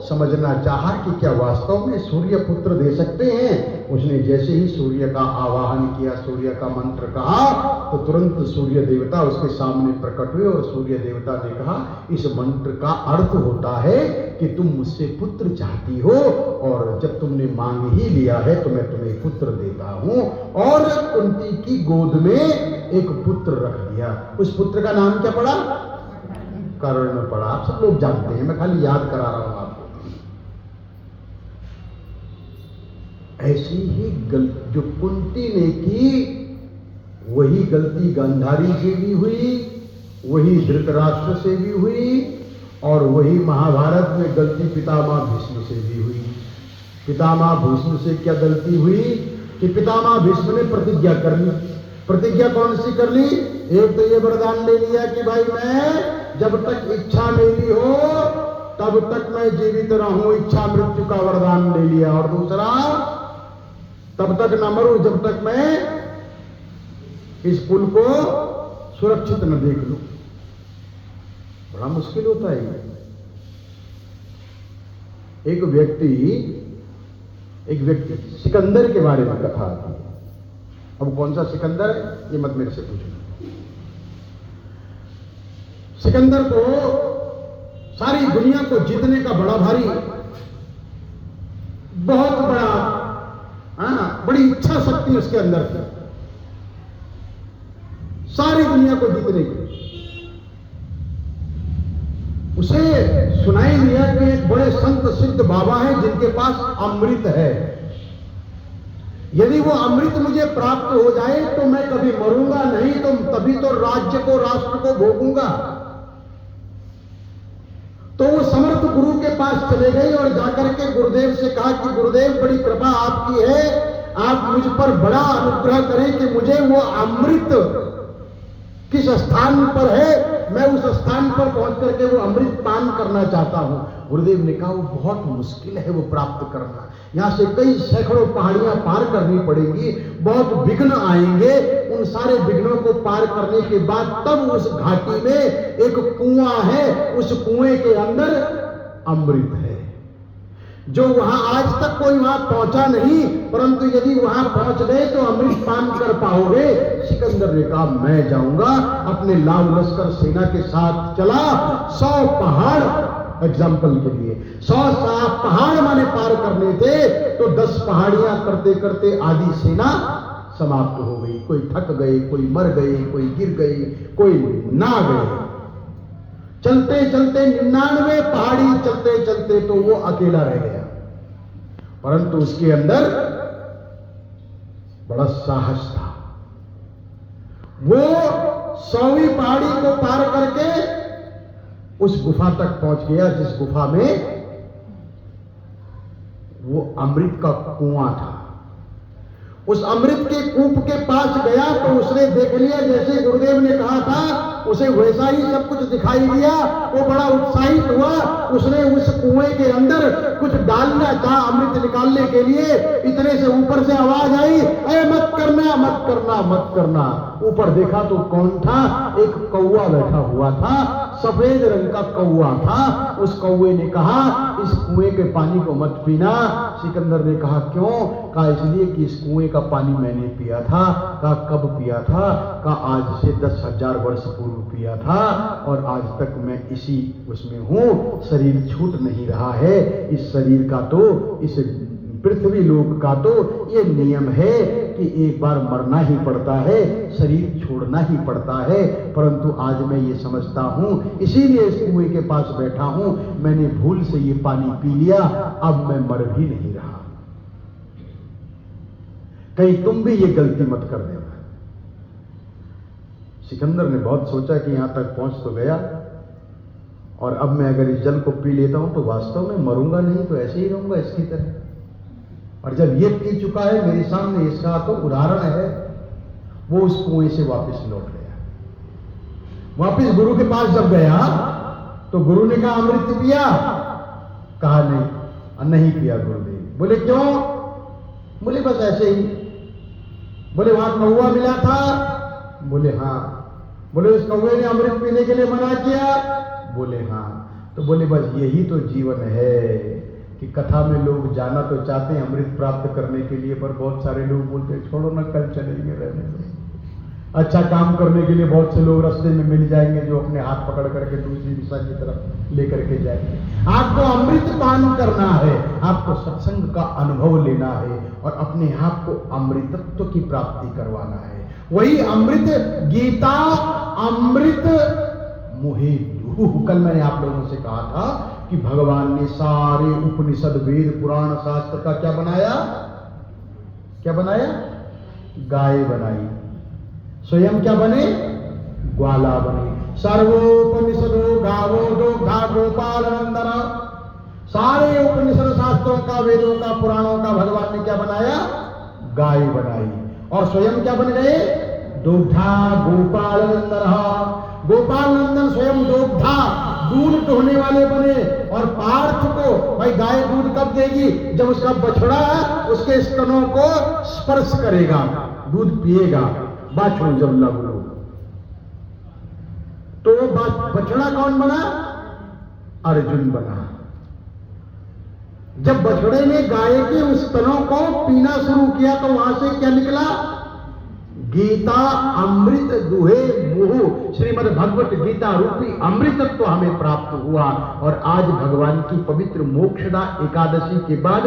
समझना चाहा कि क्या वास्तव में सूर्य पुत्र दे सकते हैं। उसने जैसे ही सूर्य का आवाहन किया, सूर्य का मंत्र कहा, तो तुरंत सूर्य देवता उसके सामने प्रकट हुए और सूर्य देवता ने कहा, इस मंत्र का अर्थ होता है कि तुम मुझसे पुत्र चाहती हो और जब तुमने मांग ही लिया है तो मैं तुम्हें पुत्र देता हूं। और कुंती की गोद में एक पुत्र रख दिया। उस पुत्र का नाम क्या पड़ा? कर्ण पड़ा। आप सब लोग जानते हैं, मैं खाली याद करा रहा हूं आपको। ऐसी ही गलती जो कुंती ने की, वही गलती गांधारी से भी हुई, वही धृतराष्ट्र से भी हुई, और वही महाभारत में गलती पितामह भीष्म से भी हुई। पितामह भीष्म से क्या गलती हुई कि पितामह भीष्म ने प्रतिज्ञा कर ली। प्रतिज्ञा कौन सी कर ली? एक तो ये वरदान ले लिया कि भाई मैं जब तक इच्छा मेरी हो तब तक मैं जीवित रहूं, इच्छा मृत्यु का वरदान ले लिया। और दूसरा, तब तक न मरूं जब तक मैं इस पुल को सुरक्षित न देख लूं। बड़ा मुश्किल होता है। एक व्यक्ति सिकंदर के बारे में कथा आती है। अब कौन सा सिकंदर है ये मत मेरे से पूछना। सिकंदर को सारी दुनिया को जीतने का बड़ा भारी, बहुत बड़ा, बड़ी इच्छा शक्ति उसके अंदर थी, सारी दुनिया को जीतने की। उसे सुनाई दिया कि एक बड़े संत सिद्ध बाबा हैं जिनके पास अमृत है। यदि वो अमृत मुझे प्राप्त हो जाए तो मैं कभी मरूंगा नहीं, तो तभी तो राज्य को, राष्ट्र को भोगूंगा। तो वो समर्थ गुरु के पास चले गए और जाकर के गुरुदेव से कहा कि गुरुदेव, बड़ी कृपा आपकी है, आप मुझ पर बड़ा अनुग्रह करें कि मुझे वो अमृत किस स्थान पर है, मैं उस स्थान पर पहुंच करके वो अमृत पान करना चाहता हूं। गुरुदेव ने कहा वो बहुत मुश्किल है वो प्राप्त करना, यहां से कई सैकड़ों पहाड़ियां पार करनी पड़ेंगी, बहुत विघ्न आएंगे। उन सारे विघ्नों को पार करने के बाद तब उस घाटी में एक कुआं है, उस कुएं के अंदर अमृत है, जो वहां आज तक कोई वहां पहुंचा नहीं, परंतु यदि वहां पहुंच गए तो अमृत पान कर पाओगे। सिकंदर ने कहा मैं जाऊंगा। अपने लाल लश्कर सेना के साथ चला। 100 पहाड़, एग्जाम्पल के लिए 100 पहाड़ माने पार करने थे, तो 10 पहाड़ियां करते करते आधी सेना समाप्त हो गई। कोई थक गए, कोई मर गए, कोई गिर गए, कोई ना गए। चलते चलते 99 पहाड़ी चलते चलते तो वो अकेला रह गया, परंतु उसके अंदर बड़ा साहस था। वो 100वीं पहाड़ी को पार करके उस गुफा तक पहुंच गया जिस गुफा में वो अमृत का कुआं था। उस अमृत के कूप के पास गया तो उसने देख लिया जैसे गुरुदेव ने कहा था, उसे वैसा ही सब कुछ दिखाई दिया। वो बड़ा उत्साहित हुआ। उसने उस कुएं के अंदर कुछ डालना चाहा अमृत निकालने के लिए। इतने से ऊपर से आवाज आई, अरे मत करना, मत करना, मत करना। ऊपर देखा तो कौन था? एक कौवा बैठा हुआ था, सफेद रंग का कौवा था। उस कौवे ने कहा इस कुएं के पानी को मत पीना। सिकंदर ने कहा क्यों? कहा इसलिए कि इस कुएं का पानी मैंने पिया था। कहा कब पिया था? कहा आज से 10,000 वर्ष पूर्व पिया था और आज तक मैं इसी उसमें हूं। शरीर छूट नहीं रहा है। इस शरीर का तो, इस पृथ्वी लोक का तो ये नियम है कि एक बार मरना ही पड़ता है, शरीर छोड़ना ही पड़ता है। परंतु आज मैं ये समझता हूं, इसीलिए इस कुएं के पास बैठा हूं। मैंने भूल से ये पानी पी लिया, अब मैं मर भी नहीं रहा। कहीं तुम भी ये गलती मत कर देना। सिकंदर ने बहुत सोचा कि यहां तक पहुंच तो गया, और अब मैं अगर इस जल को पी लेता हूं तो वास्तव में मरूंगा नहीं, तो ऐसे ही रहूंगा इसकी तरह। और जब ये पी चुका है मेरे सामने, इसका तो उदाहरण है। वो उस कुएं से वापस लौट गया। वापस गुरु के पास जब गया तो गुरु ने कहा अमृत पिया? कहा नहीं पिया गुरुदेव। बोले क्यों? बोले बस ऐसे ही। बोले वहां कौवा मिला था? बोले हाँ। बोले उस कौवे ने अमृत पीने के लिए मना किया? बोले हाँ। तो बोले बस यही तो जीवन है कि कथा में लोग जाना तो चाहते हैं अमृत प्राप्त करने के लिए, पर बहुत सारे लोग बोलते हैं छोड़ो ना, कल चलेंगे, रहने दो। अच्छा काम करने के लिए बहुत से लोग रास्ते में मिल जाएंगे जो अपने हाथ पकड़ करके दूसरी दिशा की तरफ लेकर के जाएंगे। आपको अमृत पान करना है, आपको सत्संग का अनुभव लेना है और अपने आप को अमृतत्व की प्राप्ति करवाना है। वही अमृत गीता अमृत मुहे दुह। कल मैंने आप लोगों से कहा था कि भगवान ने सारे उपनिषद वेद पुराण शास्त्र का क्या बनाया, क्या बनाया? गाय बनाई। स्वयं क्या बने? ग्वाला बने। सर्वोपनिषदो गावो दोग्धा गोपाल नंदन। सारे उपनिषद शास्त्रों का, वेदों का, पुराणों का भगवान ने क्या बनाया? गाय बनाई। और स्वयं क्या बन गए? दोग्धा गोपाल नंदन। गोपाल नंदन स्वयं दोग्धा, दूध ढोने वाले बने। और पार्थ को भाई गाय दूध कब देगी? जब उसका बछड़ा उसके स्तनों को स्पर्श करेगा, दूध पिएगा। बाछड़ू जब लगो तो बछड़ा कौन बना? अर्जुन बना। जब बछड़े ने गाय के उस स्तनों को पीना शुरू किया तो वहां से क्या निकला? गीता अमृत दुहे मुहु। श्रीमद् भगवत गीता रूपी अमृतत्व हमें प्राप्त हुआ। और आज भगवान की पवित्र मोक्षदा एकादशी के बाद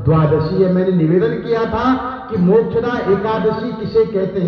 द्वादशी है। मैंने निवेदन किया था कि मोक्षदा एकादशी किसे कहते हैं।